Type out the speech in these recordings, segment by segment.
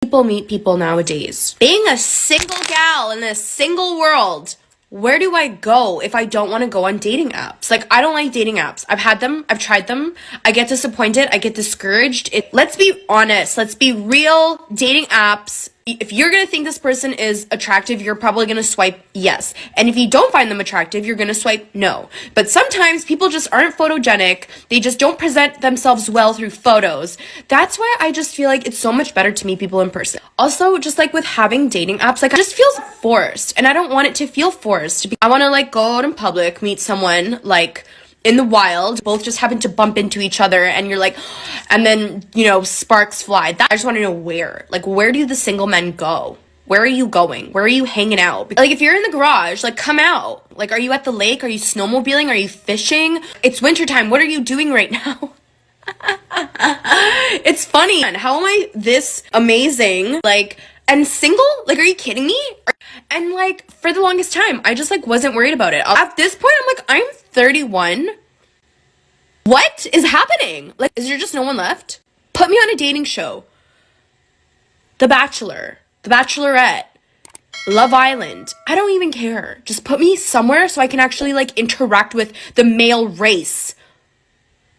People meet people nowadays. Being a single gal in a single world, where do I go if I don't want to go on dating apps? Like, I don't like dating apps. I've had them, I've tried them. I get disappointed, I get discouraged. Let's be honest, let's be real. Dating apps, if you're gonna think this person is attractive, you're probably gonna swipe yes. And if you don't find them attractive, you're gonna swipe no. But sometimes people just aren't photogenic. They just don't present themselves well through photos. That's why I just feel like it's so much better to meet people in person. Also, just like with having dating apps, like, it just feels forced. And I don't want it to feel forced. I wanna like go out in public, meet someone like in the wild, both just happen to bump into each other, and you're like, and then, you know, sparks fly. I just want to know where do the single men go? Where are you going? Where are you hanging out? Like, if you're in the garage, like, come out. Like, are you at the lake? Are you snowmobiling? Are you fishing? It's wintertime. What are you doing right now? It's funny. How am I this amazing? Like, and single? Like, are you kidding me? And like, for the longest time, I just like wasn't worried about it. At this point, I'm like, I'm 31. What is happening? Like, is there just no one left? Put me on a dating show. The Bachelor, The Bachelorette, Love Island. I don't even care. Just put me somewhere so I can actually like interact with the male race.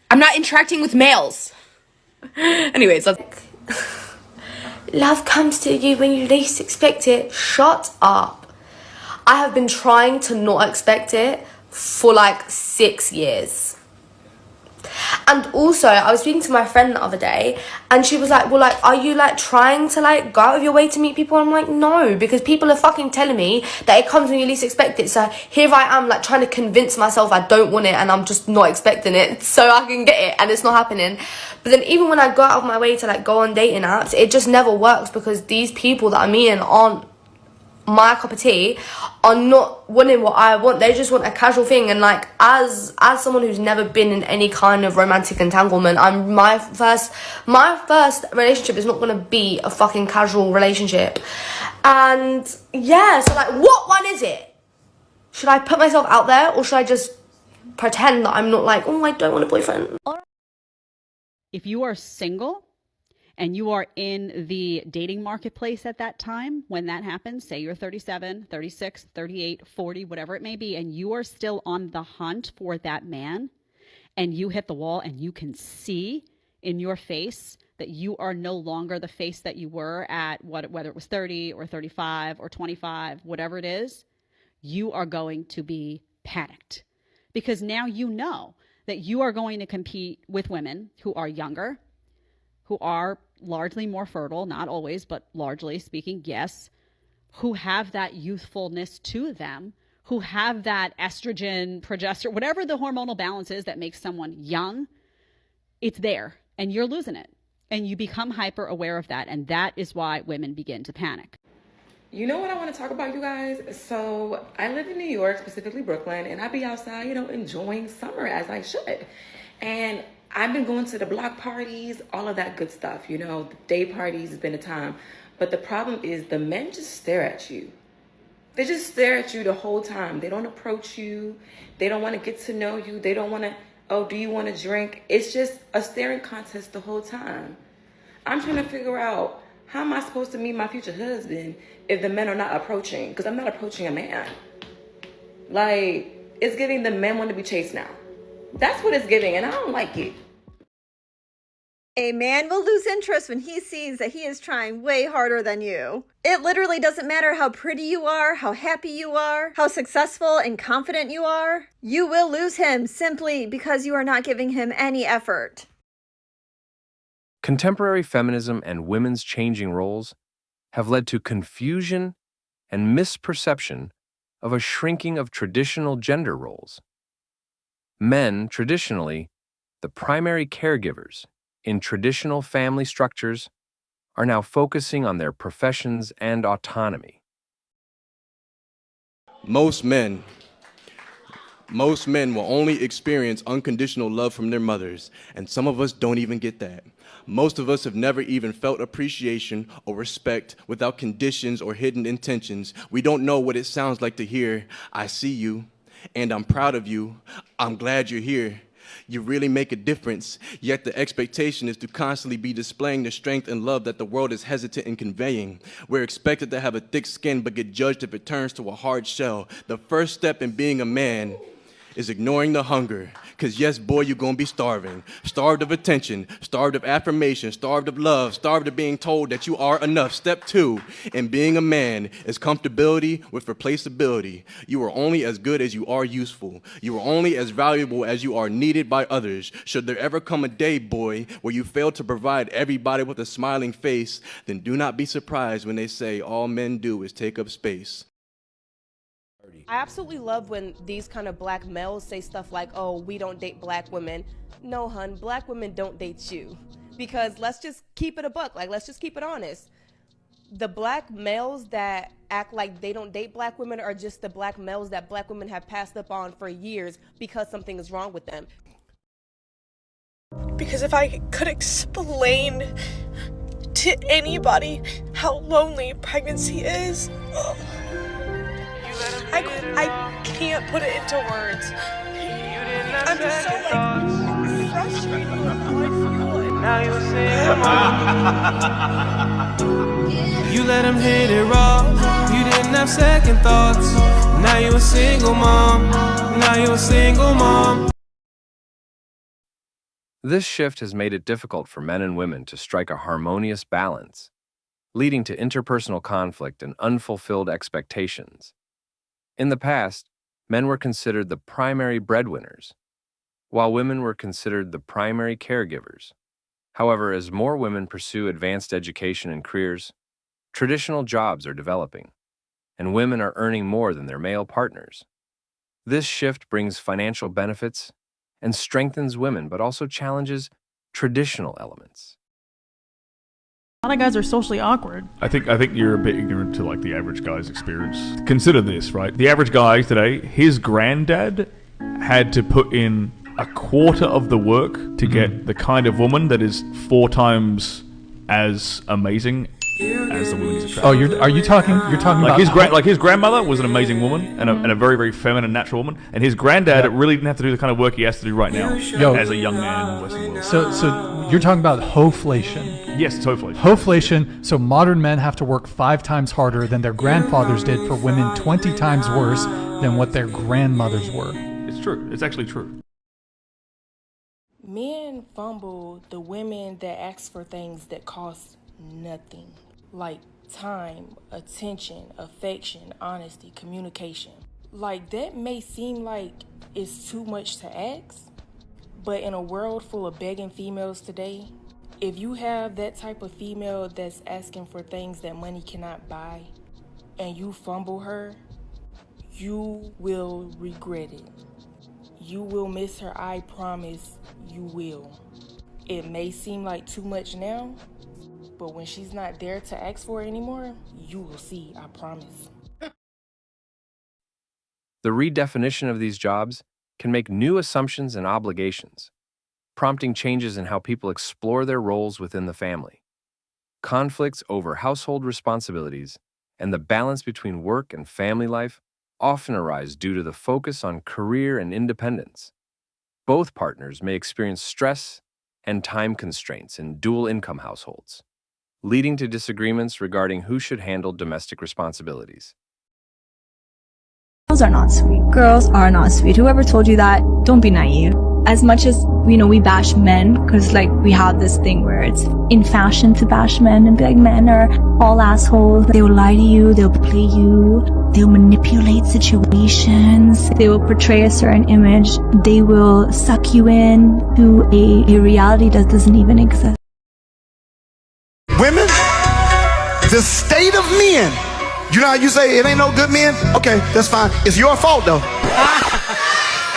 I'm not interacting with males. Anyways, let's... Love comes to you when you least expect it. Shut up. I have been trying to not expect it for like 6 years. And also, I was speaking to my friend the other day, and she was like, well, like, are you like trying to like go out of your way to meet people? I'm like, no, because people are fucking telling me that it comes when you least expect it. So here I am like trying to convince myself I don't want it, and I'm just not expecting it so I can get it, and it's not happening. But then even when I go out of my way to like go on dating apps, it just never works, because these people that I'm meeting aren't my cup of tea, are not wanting what I want. They just want a casual thing. And like, as someone who's never been in any kind of romantic entanglement, my first relationship is not gonna be a fucking casual relationship. And yeah, so like, what one is it? Should I put myself out there, or should I just pretend that I'm not like, oh, I don't want a boyfriend? If you are single and you are in the dating marketplace at that time, when that happens, say you're 37, 36, 38, 40, whatever it may be, and you are still on the hunt for that man, and you hit the wall and you can see in your face that you are no longer the face that you were at whether it was 30 or 35 or 25, whatever it is, you are going to be panicked, because now you know that you are going to compete with women who are younger, who are largely more fertile, not always, but largely speaking, yes, who have that youthfulness to them, who have that estrogen, progesterone, whatever the hormonal balance is that makes someone young, it's there, and you're losing it. And you become hyper aware of that, and that is why women begin to panic. You know what I want to talk about, you guys? So I live in New York, specifically Brooklyn, and I be outside, enjoying summer as I should. And I've been going to the block parties, all of that good stuff, the day parties has been a time. But the problem is the men just stare at you. They just stare at you the whole time. They don't approach you. They don't want to get to know you. They don't want to, oh, do you want to drink? It's just a staring contest the whole time. I'm trying to figure out, how am I supposed to meet my future husband if the men are not approaching? Because I'm not approaching a man. Like, it's giving the men want to be chased now. That's what it's giving, and I don't like it. A man will lose interest when he sees that he is trying way harder than you. It literally doesn't matter how pretty you are, how happy you are, how successful and confident you are. You will lose him simply because you are not giving him any effort. Contemporary feminism and women's changing roles have led to confusion and misperception of a shrinking of traditional gender roles. Men, traditionally the primary caregivers in traditional family structures, are now focusing on their professions and autonomy. Most men will only experience unconditional love from their mothers, and some of us don't even get that. Most of us have never even felt appreciation or respect without conditions or hidden intentions. We don't know what it sounds like to hear, I see you, and I'm proud of you, I'm glad you're here. You really make a difference, yet the expectation is to constantly be displaying the strength and love that the world is hesitant in conveying. We're expected to have a thick skin but get judged if it turns to a hard shell. The first step in being a man is ignoring the hunger. Because yes, boy, you're going to be starving. Starved of attention, starved of affirmation, starved of love, starved of being told that you are enough. Step 2 in being a man is comfortability with replaceability. You are only as good as you are useful. You are only as valuable as you are needed by others. Should there ever come a day, boy, where you fail to provide everybody with a smiling face, then do not be surprised when they say all men do is take up space. I absolutely love when these kind of black males say stuff like, oh, we don't date black women. No, hun, black women don't date you. Because let's just keep it a buck. Like, let's just keep it honest. The black males that act like they don't date black women are just the black males that black women have passed up on for years because something is wrong with them. Because if I could explain to anybody how lonely pregnancy is, I can't put it into words. I'm just so frustrated with how I feel. Now you let him hit it raw. You didn't have second thoughts. Now you a single mom. Now you a single mom. This shift has made it difficult for men and women to strike a harmonious balance, leading to interpersonal conflict and unfulfilled expectations. In the past, men were considered the primary breadwinners, while women were considered the primary caregivers. However, as more women pursue advanced education and careers, traditional jobs are developing, and women are earning more than their male partners. This shift brings financial benefits and strengthens women, but also challenges traditional elements. A lot of guys are socially awkward. I think you're a bit ignorant to like the average guy's experience. Consider this, right? The average guy today, his granddad had to put in a quarter of the work to get the kind of woman that is 4 times as amazing as the woman he's attracted. Oh, you're talking about his grandmother was an amazing woman and a very, very feminine, natural woman, and his granddad really didn't have to do the kind of work he has to do right now as a young man in the Western world. So you're talking about hoflation. Yes, it's hoflation. Hoflation. So modern men have to work 5 times harder than their grandfathers did for women 20 times worse than what their grandmothers were. It's true. It's actually true. Men fumble the women that ask for things that cost nothing, like time, attention, affection, honesty, communication. Like, that may seem like it's too much to ask, but in a world full of begging females today, if you have that type of female that's asking for things that money cannot buy, and you fumble her, you will regret it. You will miss her, I promise you will. It may seem like too much now, but when she's not there to ask for it anymore, you will see, I promise. The redefinition of these jobs can make new assumptions and obligations, prompting changes in how people explore their roles within the family. Conflicts over household responsibilities and the balance between work and family life often arise due to the focus on career and independence. Both partners may experience stress and time constraints in dual income households, leading to disagreements regarding who should handle domestic responsibilities. Girls are not sweet. Girls are not sweet. Whoever told you that, don't be naive. As much as, we bash men, because we have this thing where it's in fashion to bash men and be like, men are all assholes. They will lie to you, they'll play you, they'll manipulate situations, they will portray a certain image, they will suck you in to a reality that doesn't even exist. Women, the state of men. You know how you say it ain't no good men? Okay, that's fine. It's your fault though.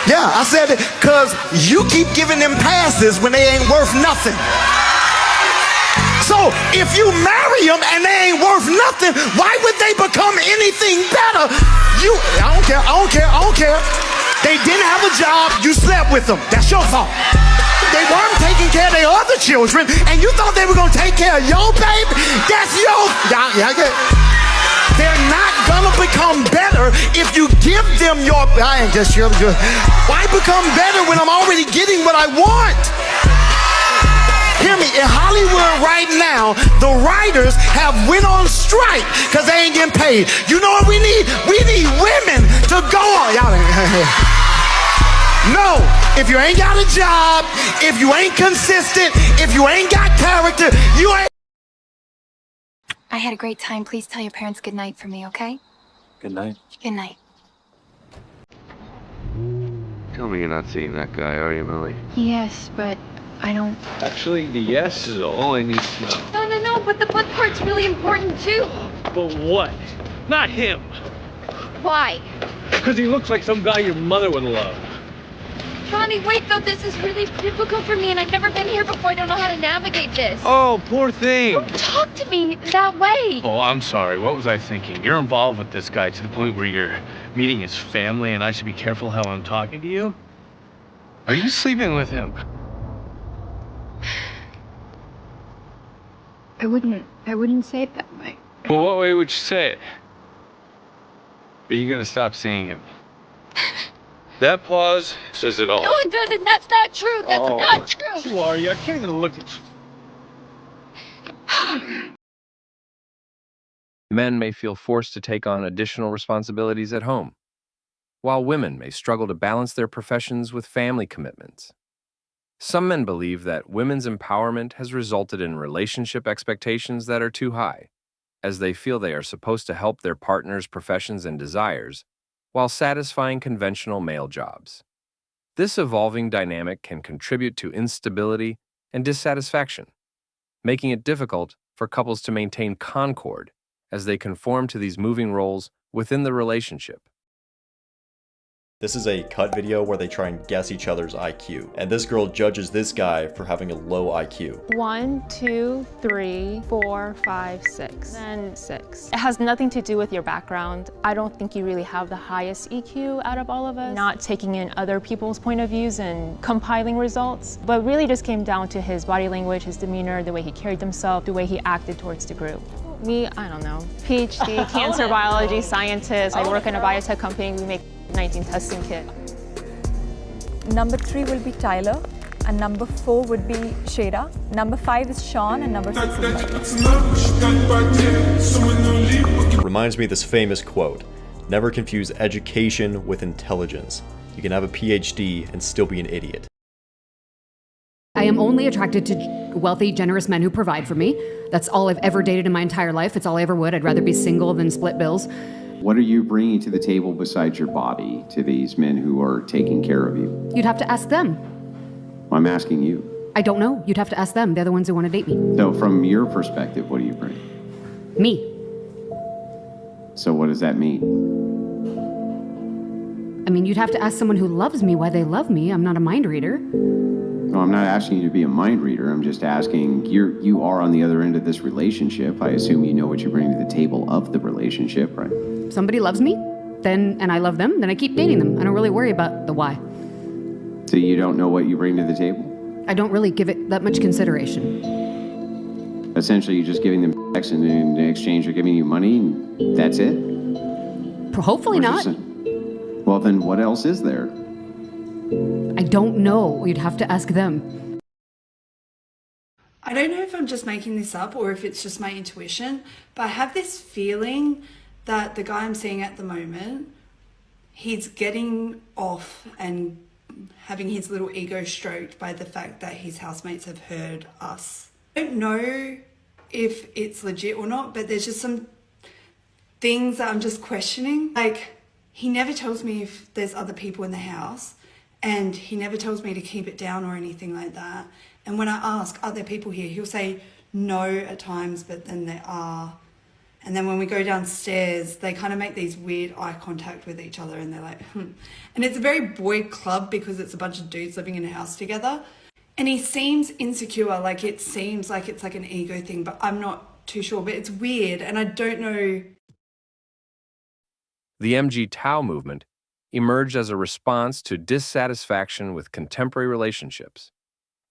Yeah, I said it because you keep giving them passes when they ain't worth nothing. So if you marry them and they ain't worth nothing, why would they become anything better? I don't care. They didn't have a job, you slept with them. That's your fault. They weren't taking care of their other children, and you thought they were gonna take care of your baby? That's your. Yeah, They're not gonna become better if you give them your. I ain't just sure. Why become better when I'm already getting what I want? Hear me, in Hollywood right now, the writers have went on strike because they ain't getting paid. You know what we need? We need women to go on. Y'all ain't. No, if you ain't got a job, if you ain't consistent, if you ain't got character, you ain't. I had a great time. Please tell your parents good night for me, okay? Good night. Good night. Tell me you're not seeing that guy, are you, Millie? Yes, but I don't... Actually, the yes is all I need to know. No, but the butt part's really important too. But what? Not him. Why? Because he looks like some guy your mother would love. Johnny, wait though, this is really difficult for me and I've never been here before. I don't know how to navigate this. Oh, poor thing. Don't talk to me that way. Oh, I'm sorry. What was I thinking? You're involved with this guy to the point where you're meeting his family and I should be careful how I'm talking to you? Are you sleeping with him? I wouldn't say it that way. Well, what way would you say it? Are you gonna stop seeing him? That pause says it all. No, it doesn't. That's not true. That's not true. Who are you? I can't even look at you. Men may feel forced to take on additional responsibilities at home, while women may struggle to balance their professions with family commitments. Some men believe that women's empowerment has resulted in relationship expectations that are too high, as they feel they are supposed to help their partner's professions and desires while satisfying conventional male jobs. This evolving dynamic can contribute to instability and dissatisfaction, making it difficult for couples to maintain concord as they conform to these moving roles within the relationship. This is a cut video where they try and guess each other's IQ, and this girl judges this guy for having a low IQ. 1, 2, 3, 4, 5, 6, then 6. It has nothing to do with your background. I don't think you really have the highest EQ out of all of us. Not taking in other people's point of views and compiling results, but really just came down to his body language, his demeanor, the way he carried himself, the way he acted towards the group. Me, I don't know. PhD, cancer biology scientist. I work in a biotech company. We make 19 testing kit. Number 3 will be Tyler, and number 4 would be Shada. Number 5 is Sean, and number 6 is Mike. Reminds me of this famous quote, "Never confuse education with intelligence. You can have a PhD and still be an idiot." I am only attracted to wealthy, generous men who provide for me. That's all I've ever dated in my entire life. It's all I ever would. I'd rather be single than split bills. What are you bringing to the table besides your body to these men who are taking care of you? You'd have to ask them. I'm asking you. I don't know. You'd have to ask them. They're the ones who want to date me. So from your perspective, what do you bring? Me. So what does that mean? I mean, you'd have to ask someone who loves me why they love me. I'm not a mind reader. No, I'm not asking you to be a mind reader. I'm just asking, you are on the other end of this relationship. I assume you know what you bring to the table of the relationship, right? Somebody loves me, and I love them, then I keep dating them. I don't really worry about the why. So you don't know what you bring to the table? I don't really give it that much consideration. Essentially, you're just giving them sex, and in exchange, they're giving you money, and that's it? Hopefully not. Well, then what else is there? I don't know. You'd have to ask them. I don't know if I'm just making this up or if it's just my intuition, but I have this feeling that the guy I'm seeing at the moment, he's getting off and having his little ego stroked by the fact that his housemates have heard us. I don't know if it's legit or not, but there's just some things that I'm just questioning. Like, he never tells me if there's other people in the house, and he never tells me to keep it down or anything like that. And when I ask, are there people here? He'll say no at times, but then there are. And then when we go downstairs, they kind of make these weird eye contact with each other and they're like, And it's a very boy club because it's a bunch of dudes living in a house together. And he seems insecure, like it seems like it's like an ego thing, but I'm not too sure. But it's weird and I don't know. The Mgtow movement emerged as a response to dissatisfaction with contemporary relationships,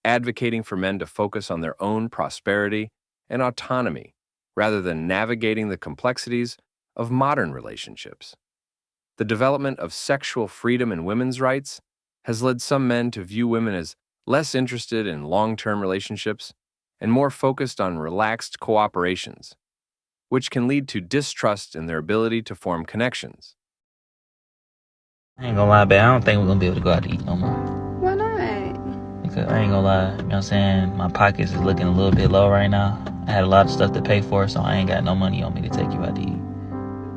advocating for men to focus on their own prosperity and autonomy rather than navigating the complexities of modern relationships. The development of sexual freedom and women's rights has led some men to view women as less interested in long-term relationships and more focused on relaxed cooperations, which can lead to distrust in their ability to form connections. I ain't gonna lie, babe, I don't think we're gonna be able to go out to eat no more. Why not? Because I ain't gonna lie, you know what I'm saying? My pockets is looking a little bit low right now. I had a lot of stuff to pay for, so I ain't got no money on me to take you out to eat.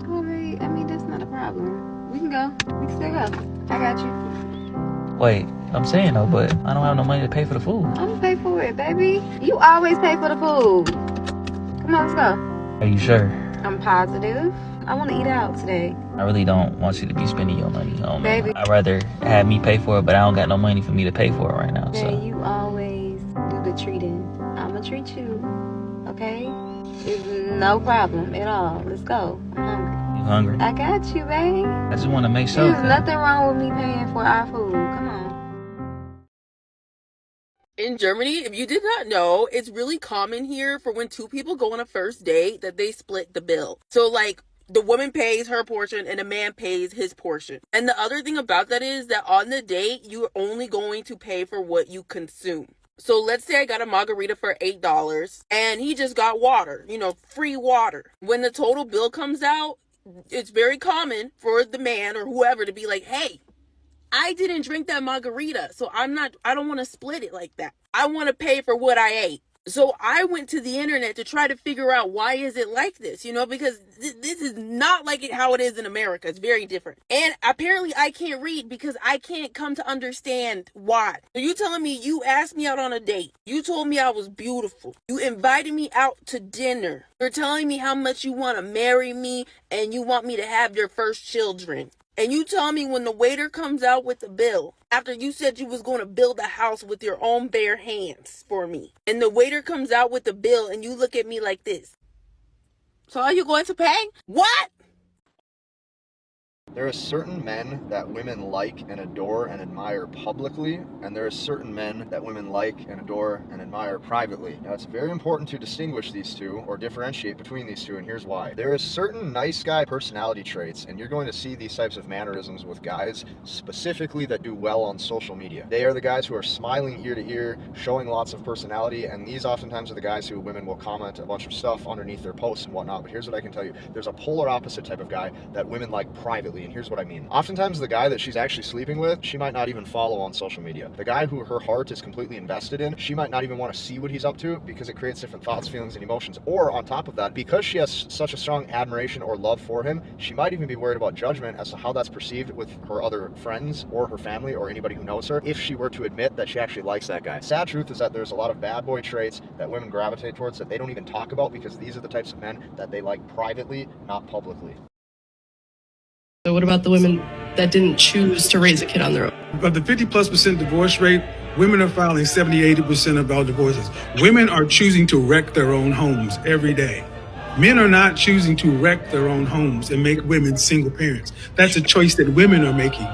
Alright, I mean, that's not a problem. We can go. We can still go. I got you. Wait, I'm saying though, but I don't have no money to pay for the food. I'm gonna pay for it, baby. You always pay for the food. Come on, let's go. Are you sure? I'm positive. I want to eat out today. I really don't want you to be spending your money on me. Baby. I'd rather have me pay for it, but I don't got no money for me to pay for it right now. Hey, So you always do the treating. I'm gonna treat you, okay? It's no problem at all. Let's go. I'm hungry. You hungry? I got you, babe. I just want to make sure. There's nothing wrong with me paying for our food. Come on. In Germany, if you did not know, it's really common here for when two people go on a first date that they split the bill. So like the woman pays her portion and the man pays his portion. And the other thing about that is that on the date, you're only going to pay for what you consume. So let's say I got a margarita for $8 and he just got water, free water. When the total bill comes out, it's very common for the man or whoever to be like, hey, I didn't drink that margarita, so I don't want to split it like that. I want to pay for what I ate. So I went to the internet to try to figure out why is it like this, because this is not like how it is in America. It's very different. And apparently I can't read because I can't come to understand why. So you telling me you asked me out on a date. You told me I was beautiful. You invited me out to dinner. You're telling me how much you want to marry me and you want me to have your first children. And you tell me when the waiter comes out with the bill, after you said you was going to build a house with your own bare hands for me, and the waiter comes out with the bill and you look at me like this. So are you going to pay? What? There are certain men that women like and adore and admire publicly, and there are certain men that women like and adore and admire privately. Now, it's very important to distinguish these two or differentiate between these two, and here's why. There is certain nice guy personality traits, and you're going to see these types of mannerisms with guys specifically that do well on social media. They are the guys who are smiling ear to ear, showing lots of personality, and these oftentimes are the guys who women will comment a bunch of stuff underneath their posts and whatnot. But here's what I can tell you. There's a polar opposite type of guy that women like privately. And here's what I mean. Oftentimes the guy that she's actually sleeping with, she might not even follow on social media. The guy who her heart is completely invested in, she might not even want to see what he's up to because it creates different thoughts, feelings, and emotions. Or on top of that, because she has such a strong admiration or love for him, she might even be worried about judgment as to how that's perceived with her other friends or her family or anybody who knows her if she were to admit that she actually likes that guy. Sad truth is that there's a lot of bad boy traits that women gravitate towards that they don't even talk about because these are the types of men that they like privately, not publicly. So what about the women that didn't choose to raise a kid on their own? Of the 50+% divorce rate, women are filing 70-80% of all divorces. Women are choosing to wreck their own homes every day. Men are not choosing to wreck their own homes and make women single parents. That's a choice that women are making.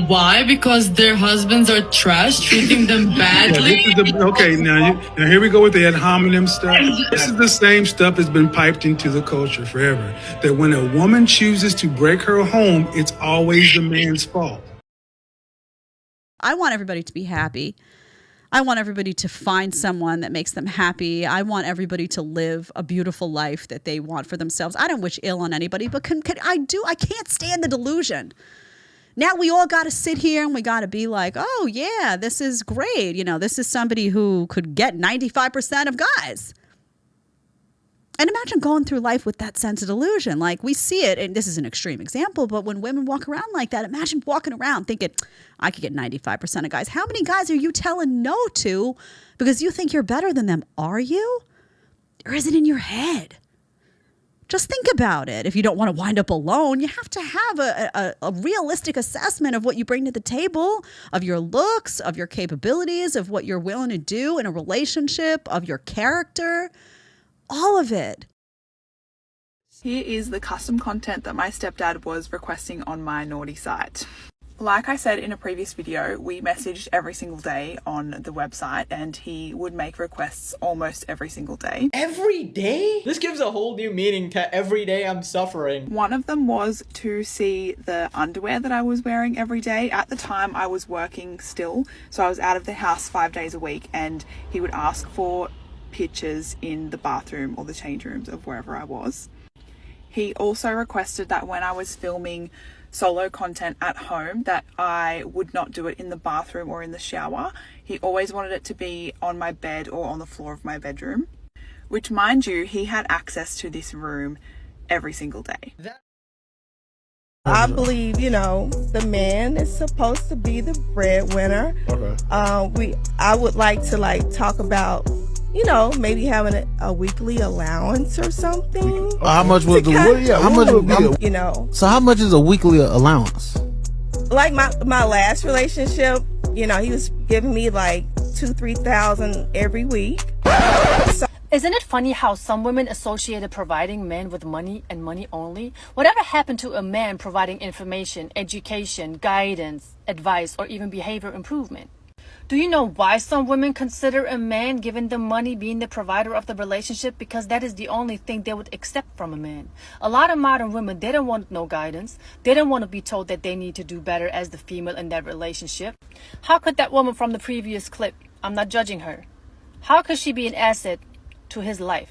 Why? Because their husbands are trash, treating them badly? Now here we go with the ad hominem stuff. This is the same stuff that's been piped into the culture forever. That when a woman chooses to break her home, it's always the man's fault. I want everybody to be happy. I want everybody to find someone that makes them happy. I want everybody to live a beautiful life that they want for themselves. I don't wish ill on anybody, but I can't stand the delusion. Now we all got to sit here and we got to be like, oh, yeah, this is great. This is somebody who could get 95% of guys. And imagine going through life with that sense of delusion. Like we see it, and this is an extreme example, but when women walk around like that, imagine walking around thinking, I could get 95% of guys. How many guys are you telling no to because you think you're better than them? Are you? Or is it in your head? Just think about it. If you don't want to wind up alone, you have to have a realistic assessment of what you bring to the table, of your looks, of your capabilities, of what you're willing to do in a relationship, of your character, all of it. Here is the custom content that my stepdad was requesting on my naughty site. Like I said in a previous video, we messaged every single day on the website and he would make requests almost every single day. Every day? This gives a whole new meaning to every day I'm suffering. One of them was to see the underwear that I was wearing every day. At the time I was working still, so I was out of the house 5 days a week, and he would ask for pictures in the bathroom or the change rooms of wherever I was. He also requested that when I was filming solo content at home that I would not do it in the bathroom or in the shower. He always wanted it to be on my bed or on the floor of my bedroom, which, mind you, he had access to this room every single day. I believe, the man is supposed to be the breadwinner. Okay. I would like to talk about, maybe having a weekly allowance or something. How much was the So how much is a weekly allowance? Like my last relationship, he was giving me like $2,000-3,000 every week. Isn't it funny how some women associated providing men with money and money only? Whatever happened to a man providing information, education, guidance, advice, or even behavior improvement? Do you know why some women consider a man giving them money being the provider of the relationship? Because that is the only thing they would accept from a man. A lot of modern women, they don't want no guidance. They don't want to be told that they need to do better as the female in that relationship. How could that woman from the previous clip, I'm not judging her, how could she be an asset to his life?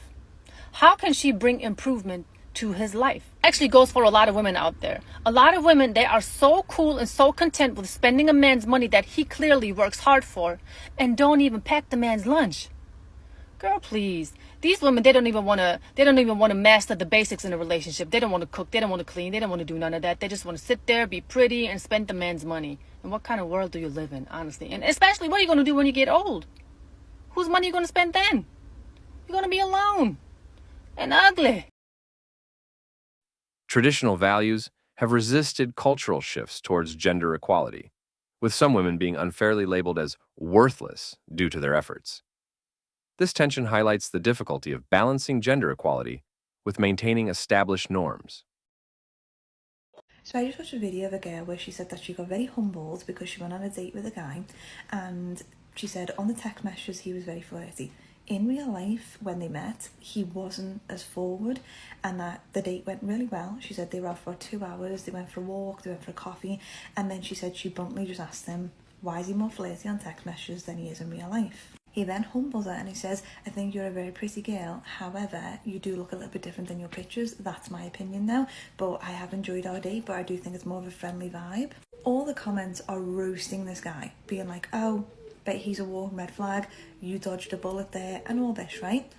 How can she bring improvement to his life? Actually goes for a lot of women out there. A lot of women, they are so cool and so content with spending a man's money that he clearly works hard for, and don't even pack the man's lunch. Girl, please. These women, they don't even want to master the basics in a relationship. They don't want to cook, they don't want to clean, they don't want to do none of that. They just want to sit there, be pretty, and spend the man's money. And what kind of world do you live in, honestly? And especially, what are you going to do when you get old? Whose money are you going to spend then? You're going to be alone and ugly. Traditional values have resisted cultural shifts towards gender equality, with some women being unfairly labeled as worthless due to their efforts. This tension highlights the difficulty of balancing gender equality with maintaining established norms. So I just watched a video of a girl where she said that she got very humbled because she went on a date with a guy, and she said on the text messages he was very flirty. In real life, when they met, he wasn't as forward, and that the date went really well. She said they were out for 2 hours, they went for a walk, they went for a coffee, and then she said she bluntly just asked him, why is he more flirty on text messages than he is in real life? He then humbles her and he says, I think you're a very pretty girl, however, you do look a little bit different than your pictures. That's my opinion now, but I have enjoyed our date, but I do think it's more of a friendly vibe. All the comments are roasting this guy, being like, oh, but he's a walking red flag, you dodged a bullet there, and all this, right?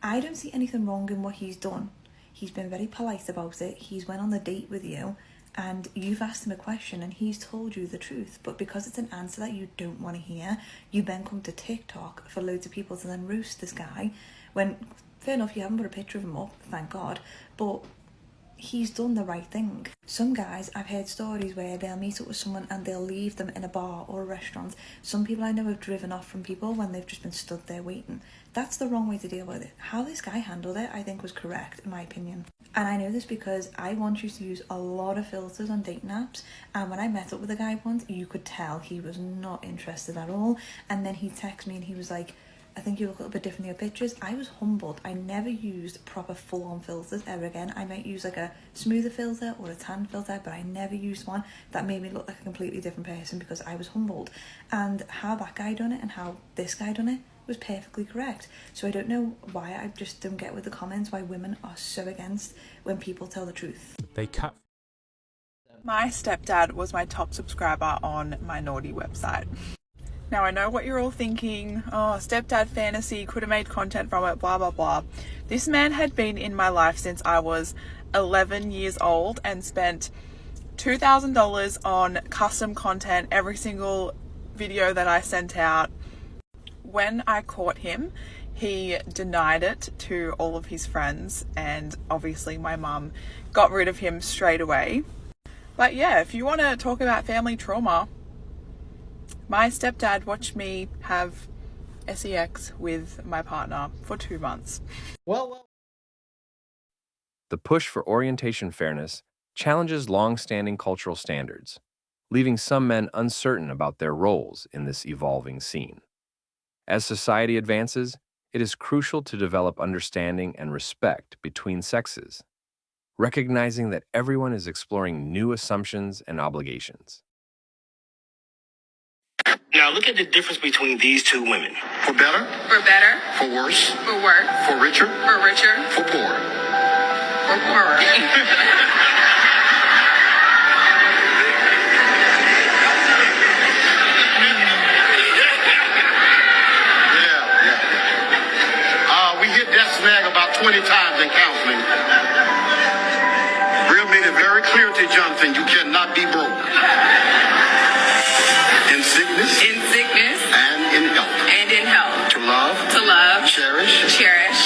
I don't see anything wrong in what he's done. He's been very polite about it. He's went on the date with you, and you've asked him a question, and he's told you the truth. But because it's an answer that you don't want to hear, you then come to TikTok for loads of people to then roast this guy, when, fair enough, you haven't put a picture of him up, thank God, but he's done the right thing. Some guys, I've heard stories where they'll meet up with someone and they'll leave them in a bar or a restaurant. Some people I know have driven off from people when they've just been stood there waiting. That's the wrong way to deal with it. How this guy handled it, I think, was correct, in my opinion. And I know this because I once used to use a lot of filters on dating apps, and when I met up with a guy once, you could tell he was not interested at all. And then he texted me and he was like, I think you look a little bit different in your pictures. I was humbled. I never used proper full-on filters ever again. I might use like a smoother filter or a tan filter, but I never used one that made me look like a completely different person because I was humbled. And how that guy done it and how this guy done it was perfectly correct. So I don't know why, I just don't get with the comments why women are so against when people tell the truth. They cut. My stepdad was my top subscriber on my naughty website. Now I know what you're all thinking, oh, stepdad fantasy, could have made content from it, blah blah blah. This man had been in my life since I was 11 years old and spent $2,000 on custom content every single video that I sent out. When I caught him, he denied it to all of his friends, and obviously my mum got rid of him straight away. But yeah, if you want to talk about family trauma, my stepdad watched me have sex with my partner for 2 months. Well. The push for orientation fairness challenges long-standing cultural standards, leaving some men uncertain about their roles in this evolving scene. As society advances, it is crucial to develop understanding and respect between sexes, recognizing that everyone is exploring new assumptions and obligations. Now look at the difference between these two women. For better, for worse, for richer, for poorer. We hit that snag about 20 times in counseling. Real made it very clear to Jonathan, you cannot be broke. In sickness, and in health. To love, cherish,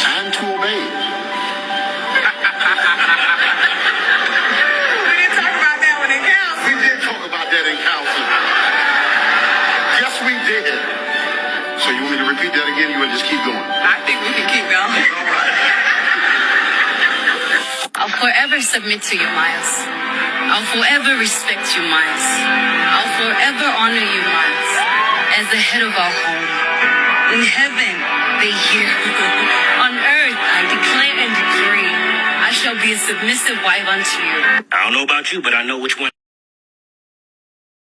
and to obey. We didn't talk about that one in counseling. We did talk about that in counseling. Yes, we did. So you want me to repeat that again? You want to just keep going? I think we can keep going. All right. I'll forever submit to you, Miles. I'll forever respect you, Miles. I'll forever honor you, Miles, as the head of our home. In heaven, they hear. On earth, I declare and decree, I shall be a submissive wife unto you. I don't know about you, but I know which one.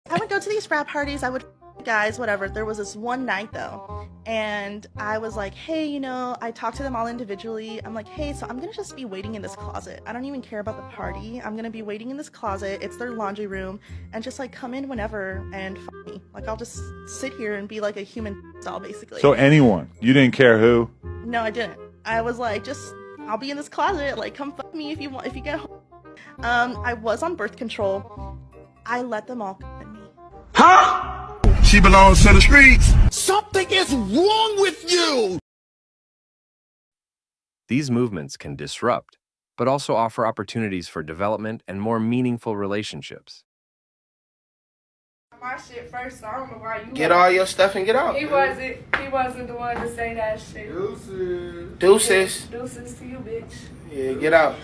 I would go to these frat parties, I would guys, whatever. There was this one night though, and I was like, hey, you know, I talked to them all individually. I'm like, hey, so I'm gonna just be waiting in this closet. I don't even care about the party. I'm gonna be waiting in this closet. It's their laundry room, and just like come in whenever and f me. Like I'll just sit here and be like a human doll, basically. So anyone, you didn't care who? No, I didn't. I was like, just I'll be in this closet. Like come fuck me if you want. If you get home. I was on birth control. I let them all come at me. Huh? She belongs to the streets. Something is wrong with you! These movements can disrupt, but also offer opportunities for development and more meaningful relationships. My shit first, so I don't know why you get all your stuff and get out. He wasn't the one to say that shit. Deuces to you, bitch. Yeah, get out.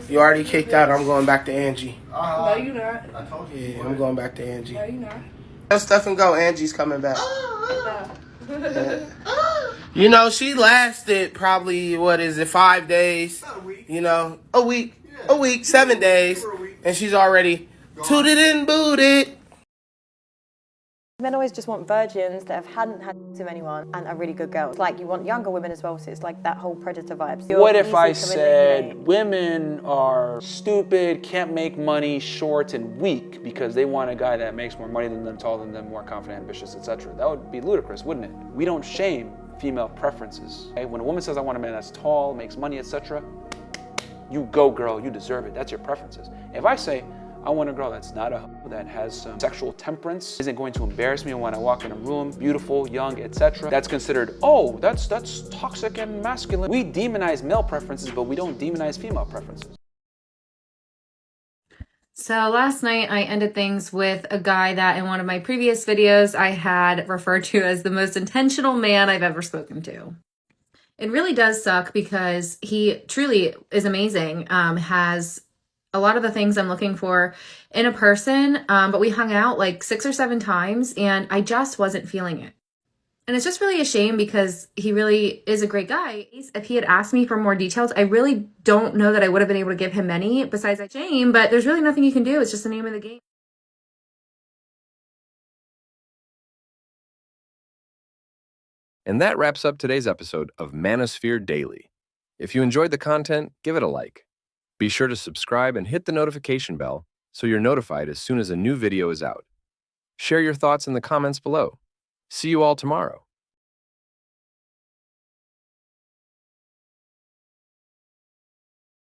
You already kicked out. I'm going back to Angie. No, you not. Yeah, I'm going back to Angie. No, you not. Your stuff and go. Angie's coming back. You know, she lasted probably, 5 days? You know, a week, 7 days. And she's already tooted and booted. Men always just want virgins that hadn't had sex with anyone and are really good girls. Like, you want younger women as well, so it's like that whole predator vibe. So what if I said women are stupid, can't make money, short, and weak because they want a guy that makes more money than them, taller than them, more confident, ambitious, etc.? That would be ludicrous, wouldn't it? We don't shame female preferences. Okay? When a woman says, I want a man that's tall, makes money, etc., you go, girl, you deserve it. That's your preferences. If I say, I want a girl that's not a hoe, that has some sexual temperance, isn't going to embarrass me when I walk in a room, beautiful, young, etc. That's considered, oh, that's toxic and masculine. We demonize male preferences, but we don't demonize female preferences. So last night I ended things with a guy that in one of my previous videos I had referred to as the most intentional man I've ever spoken to. It really does suck because he truly is amazing, has a lot of the things I'm looking for in a person, but we hung out like 6 or 7 times and I just wasn't feeling it. And it's just really a shame because he really is a great guy. If he had asked me for more details, I really don't know that I would have been able to give him many besides that shame, but there's really nothing you can do. It's just the name of the game. And that wraps up today's episode of Manosphere Daily. If you enjoyed the content, give it a like. Be sure to subscribe and hit the notification bell so you're notified as soon as a new video is out. Share your thoughts in the comments below. See you all tomorrow.